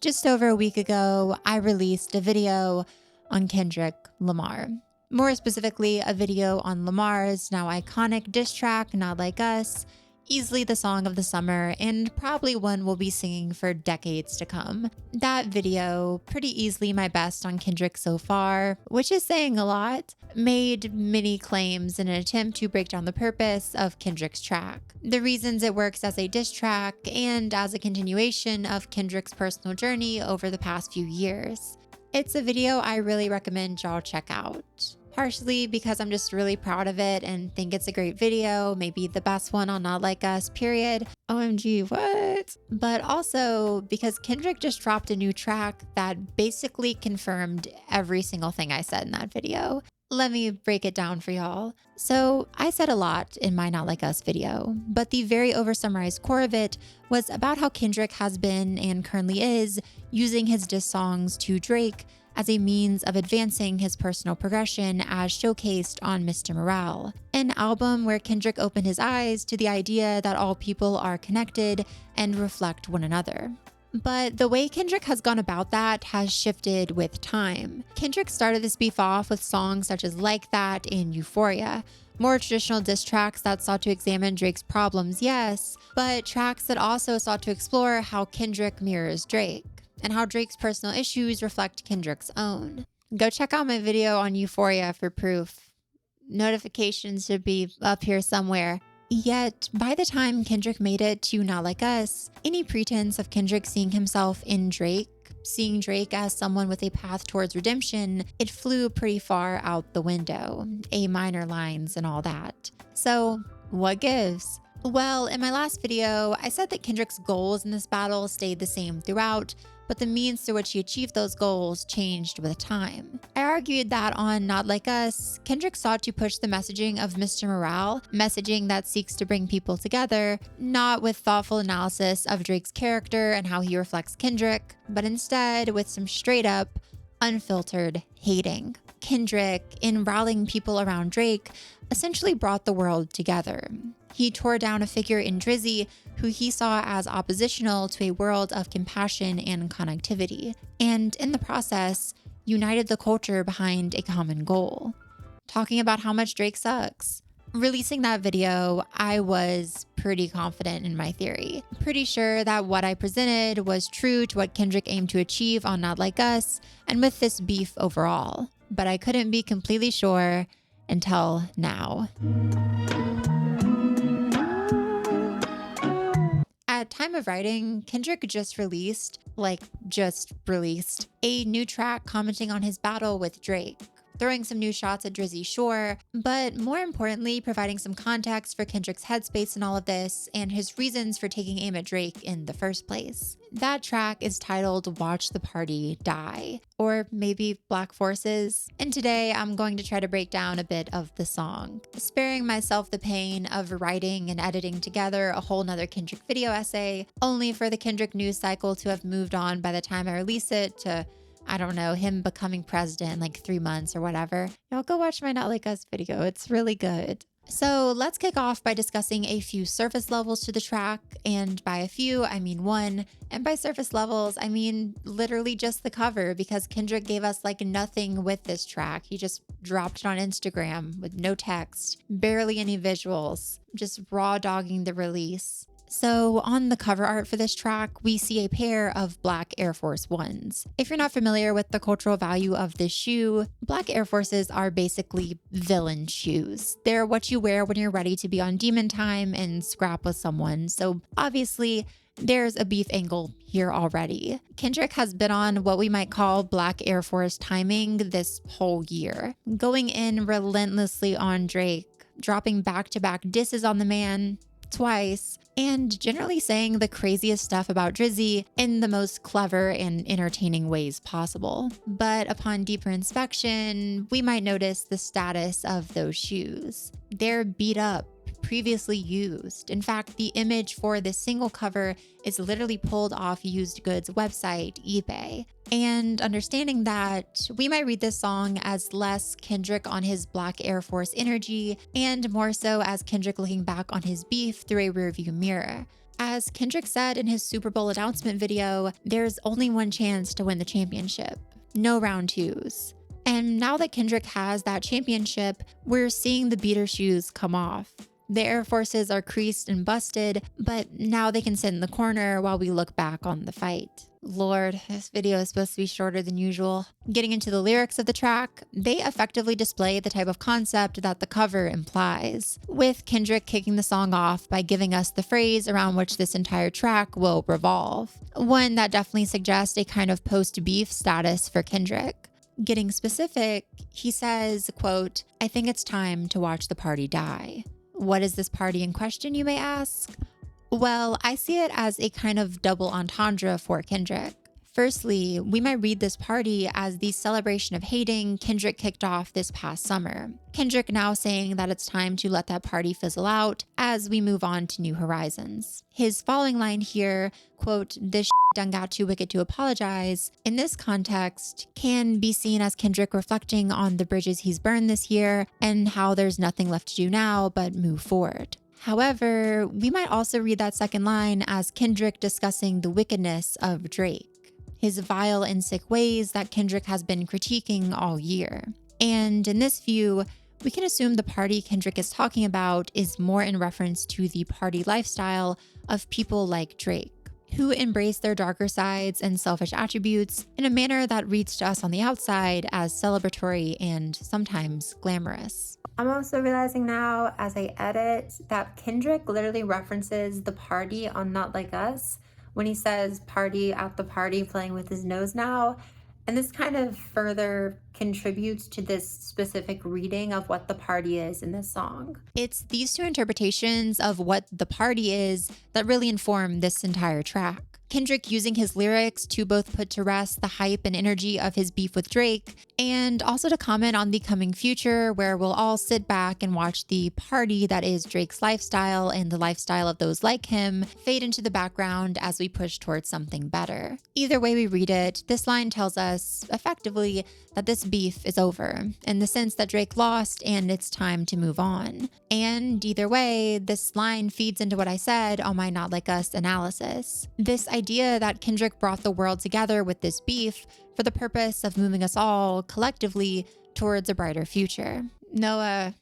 Just over a week ago, I released a video on Kendrick Lamar. More specifically, a video on Lamar's now iconic diss track, Not Like Us, easily the song of the summer and probably one we'll be singing for decades to come. That video, pretty easily my best on Kendrick so far, which is saying a lot, made many claims in an attempt to break down the purpose of Kendrick's track, the reasons it works as a diss track, and as a continuation of Kendrick's personal journey over the past few years. It's a video I really recommend y'all check out. Partially because I'm just really proud of it and think it's a great video, maybe the best one on Not Like Us, period. OMG, what? But also because Kendrick just dropped a new track that basically confirmed every single thing I said in that video. Let me break it down for y'all. So I said a lot in my Not Like Us video, but the very oversummarized core of it was about how Kendrick has been and currently is using his diss songs to Drake as a means of advancing his personal progression as showcased on Mr. Morale, an album where Kendrick opened his eyes to the idea that all people are connected and reflect one another. But the way Kendrick has gone about that has shifted with time. Kendrick started this beef off with songs such as Like That and Euphoria, more traditional diss tracks that sought to examine Drake's problems, yes, but tracks that also sought to explore how Kendrick mirrors Drake, and how Drake's personal issues reflect Kendrick's own. Go check out my video on Euphoria for proof. Notifications should be up here somewhere. Yet, by the time Kendrick made it to Not Like Us, any pretense of Kendrick seeing himself in Drake, seeing Drake as someone with a path towards redemption, it flew pretty far out the window, A minor lines and all that. So, what gives? Well, in my last video, I said that Kendrick's goals in this battle stayed the same throughout, but the means through which he achieved those goals changed with time. I argued that on Not Like Us, Kendrick sought to push the messaging of Mr. Morale, messaging that seeks to bring people together, not with thoughtful analysis of Drake's character and how he reflects Kendrick, but instead with some straight up, unfiltered hating. Kendrick, in rallying people around Drake, essentially brought the world together. He tore down a figure in Drizzy who he saw as oppositional to a world of compassion and connectivity, and in the process, united the culture behind a common goal. Talking about how much Drake sucks. Releasing that video, I was pretty confident in my theory. Pretty sure that what I presented was true to what Kendrick aimed to achieve on Not Like Us, and with this beef overall. But I couldn't be completely sure until now. At time of writing, Kendrick just released a new track commenting on his battle with Drake, throwing some new shots at Drizzy, sure, but more importantly, providing some context for Kendrick's headspace in all of this and his reasons for taking aim at Drake in the first place. That track is titled Watch the Party Die, or maybe Black Forces, and today I'm going to try to break down a bit of the song, sparing myself the pain of writing and editing together a whole nother Kendrick video essay, only for the Kendrick news cycle to have moved on by the time I release it to, I don't know, him becoming president in like 3 months or whatever. Y'all go watch my Not Like Us video. It's really good. So let's kick off by discussing a few surface levels to the track. And by a few, I mean one. And by surface levels, I mean literally just the cover, because Kendrick gave us like nothing with this track. He just dropped it on Instagram with no text, barely any visuals, just raw dogging the release. So on the cover art for this track, we see a pair of black Air Force Ones. If you're not familiar with the cultural value of this shoe, black Air Forces are basically villain shoes. They're what you wear when you're ready to be on demon time and scrap with someone. So obviously, there's a beef angle here already. Kendrick has been on what we might call black Air Force timing this whole year, going in relentlessly on Drake, dropping back-to-back disses on the man twice, and generally saying the craziest stuff about Drizzy in the most clever and entertaining ways possible. But upon deeper inspection, we might notice the status of those shoes. They're beat up, previously used. In fact, the image for this single cover is literally pulled off used goods website, eBay. And understanding that, we might read this song as less Kendrick on his black Air Force energy and more so as Kendrick looking back on his beef through a rearview mirror. As Kendrick said in his Super Bowl announcement video, there's only one chance to win the championship, no round twos. And now that Kendrick has that championship, we're seeing the beater shoes come off. The Air Forces are creased and busted, but now they can sit in the corner while we look back on the fight. Lord, this video is supposed to be shorter than usual. Getting into the lyrics of the track, they effectively display the type of concept that the cover implies, with Kendrick kicking the song off by giving us the phrase around which this entire track will revolve. One that definitely suggests a kind of post-beef status for Kendrick. Getting specific, he says, quote, "I think it's time to watch the party die." What is this party in question, you may ask? Well, I see it as a kind of double entendre for Kendrick. Firstly, we might read this party as the celebration of hating Kendrick kicked off this past summer. Kendrick now saying that it's time to let that party fizzle out as we move on to new horizons. His following line here, quote, "This done got too wicked to apologize," in this context can be seen as Kendrick reflecting on the bridges he's burned this year and how there's nothing left to do now but move forward. However, we might also read that second line as Kendrick discussing the wickedness of Drake, his vile and sick ways that Kendrick has been critiquing all year. And in this view, we can assume the party Kendrick is talking about is more in reference to the party lifestyle of people like Drake, who embrace their darker sides and selfish attributes in a manner that reads to us on the outside as celebratory and sometimes glamorous. I'm also realizing now as I edit that Kendrick literally references the party on Not Like Us when he says party at the party playing with his nose now. And this kind of further contributes to this specific reading of what the party is in this song. It's these two interpretations of what the party is that really inform this entire track. Kendrick using his lyrics to both put to rest the hype and energy of his beef with Drake, and also to comment on the coming future where we'll all sit back and watch the party that is Drake's lifestyle and the lifestyle of those like him fade into the background as we push towards something better. Either way we read it, this line tells us, effectively, that this beef is over, in the sense that Drake lost and it's time to move on. And either way, this line feeds into what I said on my Not Like Us analysis. This idea that Kendrick brought the world together with this beef for the purpose of moving us all collectively towards a brighter future. No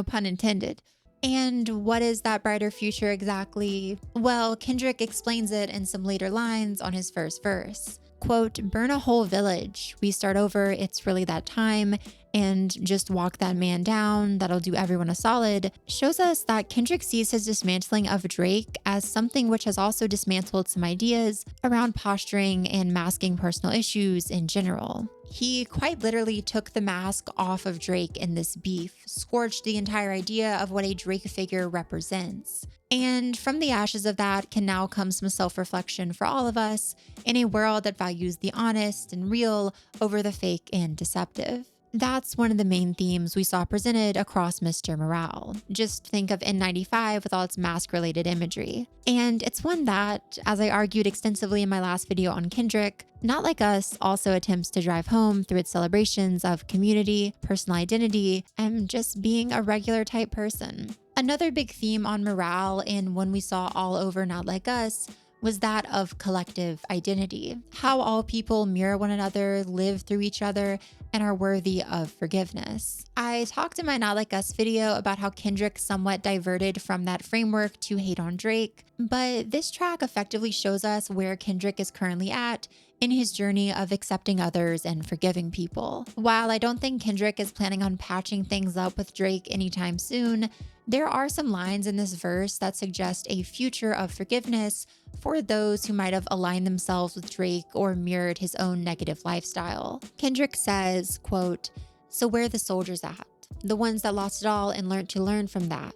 pun intended. And what is that brighter future exactly? Well, Kendrick explains it in some later lines on his first verse. Quote, "Burn a whole village. We start over, it's really that time. And just walk that man down, that'll do everyone a solid," shows us that Kendrick sees his dismantling of Drake as something which has also dismantled some ideas around posturing and masking personal issues in general. He quite literally took the mask off of Drake in this beef, scorched the entire idea of what a Drake figure represents. And from the ashes of that can now come some self-reflection for all of us in a world that values the honest and real over the fake and deceptive. That's one of the main themes we saw presented across Mr. Morale. Just think of N95 with all its mask-related imagery. And it's one that, as I argued extensively in my last video on Kendrick, Not Like Us also attempts to drive home through its celebrations of community, personal identity, and just being a regular type person. Another big theme on Morale, and one we saw all over Not Like Us, was that of collective identity. How all people mirror one another, live through each other, and are worthy of forgiveness. I talked in my Not Like Us video about how Kendrick somewhat diverted from that framework to hate on Drake, but this track effectively shows us where Kendrick is currently at in his journey of accepting others and forgiving people. While I don't think Kendrick is planning on patching things up with Drake anytime soon, there are some lines in this verse that suggest a future of forgiveness for those who might have aligned themselves with Drake or mirrored his own negative lifestyle. Kendrick says, quote, "So where are the soldiers at? The ones that lost it all and learned to learn from that.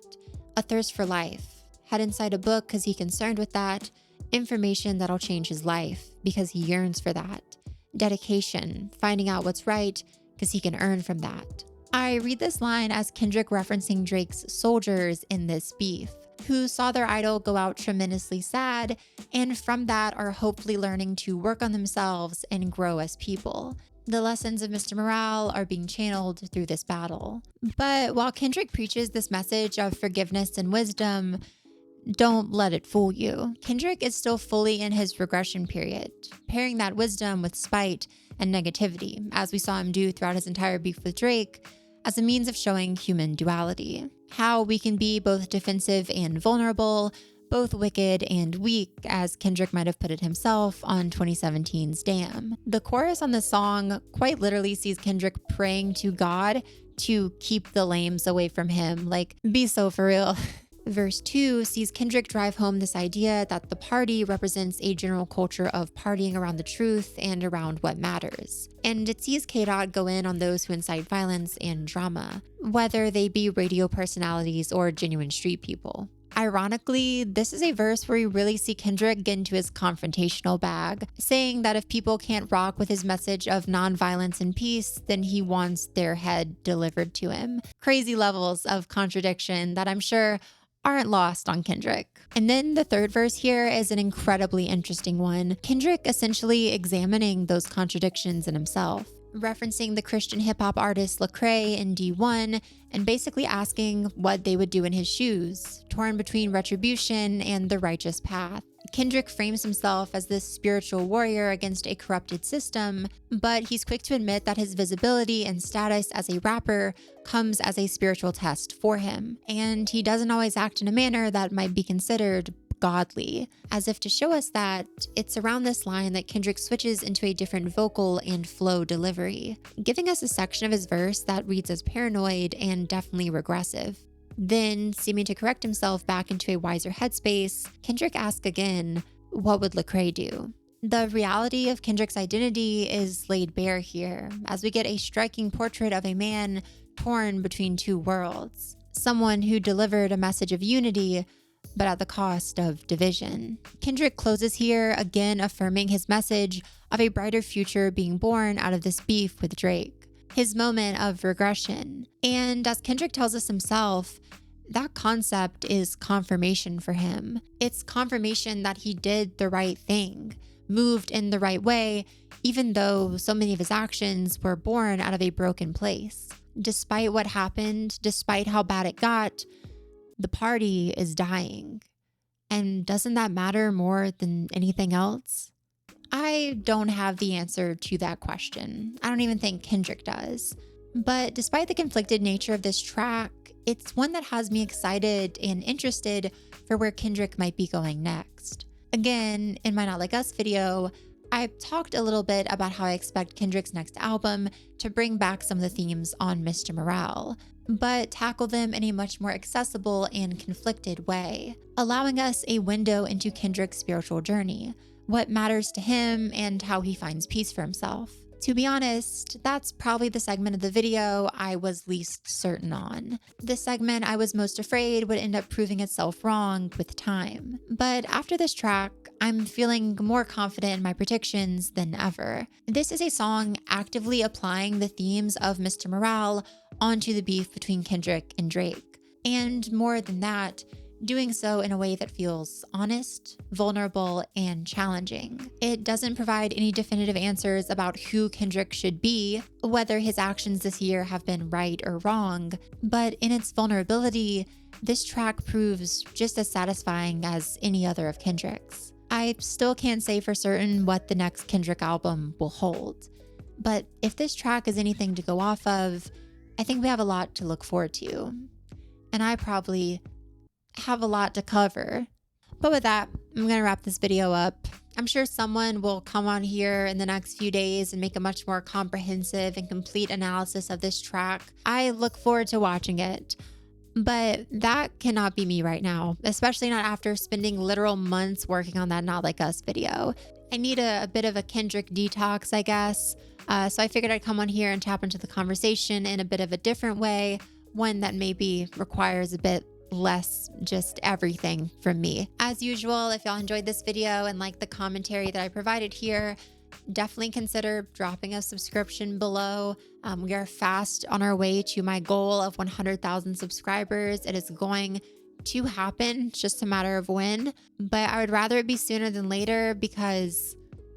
A thirst for life. Had inside a book because he concerned with that. Information that'll change his life because he yearns for that. Dedication, finding out what's right because he can earn from that." I read this line as Kendrick referencing Drake's soldiers in this beef, who saw their idol go out tremendously sad, and from that are hopefully learning to work on themselves and grow as people. The lessons of Mr. Morale are being channeled through this battle. But while Kendrick preaches this message of forgiveness and wisdom, don't let it fool you. Kendrick is still fully in his regression period, pairing that wisdom with spite and negativity, as we saw him do throughout his entire beef with Drake, as a means of showing human duality. How we can be both defensive and vulnerable, both wicked and weak, as Kendrick might have put it himself on 2017's Damn. The chorus on the song quite literally sees Kendrick praying to God to keep the lames away from him, like, be so for real. Verse 2 sees Kendrick drive home this idea that the party represents a general culture of partying around the truth and around what matters. And it sees K-Dot go in on those who incite violence and drama, whether they be radio personalities or genuine street people. Ironically, this is a verse where you really see Kendrick get into his confrontational bag, saying that if people can't rock with his message of nonviolence and peace, then he wants their head delivered to him. Crazy levels of contradiction that I'm sure aren't lost on Kendrick. And then the third verse here is an incredibly interesting one. Kendrick essentially examining those contradictions in himself, referencing the Christian hip-hop artist Lecrae in D1 and basically asking what they would do in his shoes, torn between retribution and the righteous path. Kendrick frames himself as this spiritual warrior against a corrupted system, but he's quick to admit that his visibility and status as a rapper comes as a spiritual test for him, and he doesn't always act in a manner that might be considered godly, as if to show us that it's around this line that Kendrick switches into a different vocal and flow delivery, giving us a section of his verse that reads as paranoid and definitely regressive. Then, seeming to correct himself back into a wiser headspace, Kendrick asks again, what would Lecrae do? The reality of Kendrick's identity is laid bare here, as we get a striking portrait of a man torn between two worlds, someone who delivered a message of unity, but at the cost of division. Kendrick closes here, again affirming his message of a brighter future being born out of this beef with Drake, his moment of regression. And as Kendrick tells us himself, that concept is confirmation for him. It's confirmation that he did the right thing, moved in the right way, even though so many of his actions were born out of a broken place. Despite what happened, despite how bad it got, the party is dying. And doesn't that matter more than anything else? I don't have the answer to that question. I don't even think Kendrick does. But despite the conflicted nature of this track, it's one that has me excited and interested for where Kendrick might be going next. Again, in my Not Like Us video, I talked a little bit about how I expect Kendrick's next album to bring back some of the themes on Mr. Morale, but tackle them in a much more accessible and conflicted way, allowing us a window into Kendrick's spiritual journey, what matters to him, and how he finds peace for himself. To be honest, that's probably the segment of the video I was least certain on. The segment I was most afraid would end up proving itself wrong with time. But after this track, I'm feeling more confident in my predictions than ever. This is a song actively applying the themes of Mr. Morale onto the beef between Kendrick and Drake. And more than that, doing so in a way that feels honest, vulnerable, and challenging. It doesn't provide any definitive answers about who Kendrick should be, whether his actions this year have been right or wrong, but in its vulnerability, this track proves just as satisfying as any other of Kendrick's. I still can't say for certain what the next Kendrick album will hold, but if this track is anything to go off of, I think we have a lot to look forward to. And I probably have a lot to cover. But with that, I'm gonna wrap this video up. I'm sure someone will come on here in the next few days and make a much more comprehensive and complete analysis of this track. I look forward to watching it, but that cannot be me right now, especially not after spending literal months working on that Not Like Us video. I need a bit of a Kendrick detox, I guess. So I figured I'd come on here and tap into the conversation in a bit of a different way, one that maybe requires a bit less just everything from me. As usual, if y'all enjoyed this video and like the commentary that I provided here, definitely consider dropping a subscription below. We are fast on our way to my goal of 100,000 subscribers. It is going to happen, it's just a matter of when, but I would rather it be sooner than later because,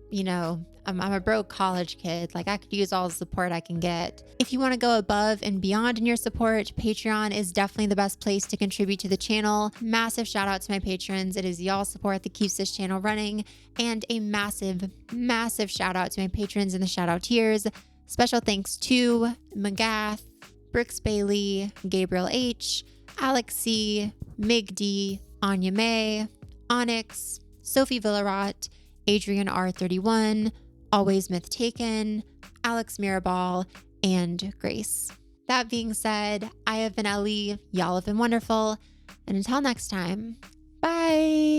you know, I'm a broke college kid. Like, I could use all the support I can get. If you want to go above and beyond in your support, Patreon is definitely the best place to contribute to the channel. Massive shout out to my patrons. It is y'all support that keeps this channel running. And a massive, massive shout out to my patrons in the shout out tiers. Special thanks to Magath, Brooks Bailey, Gabriel H, Alex C, Mig D, Anya May, Onyx, Sophie Villarot, Adrian R31, Always Myth Taken, Alex Mirabal, and Grace. That being said, I have been Ellie, y'all have been wonderful, and until next time, bye!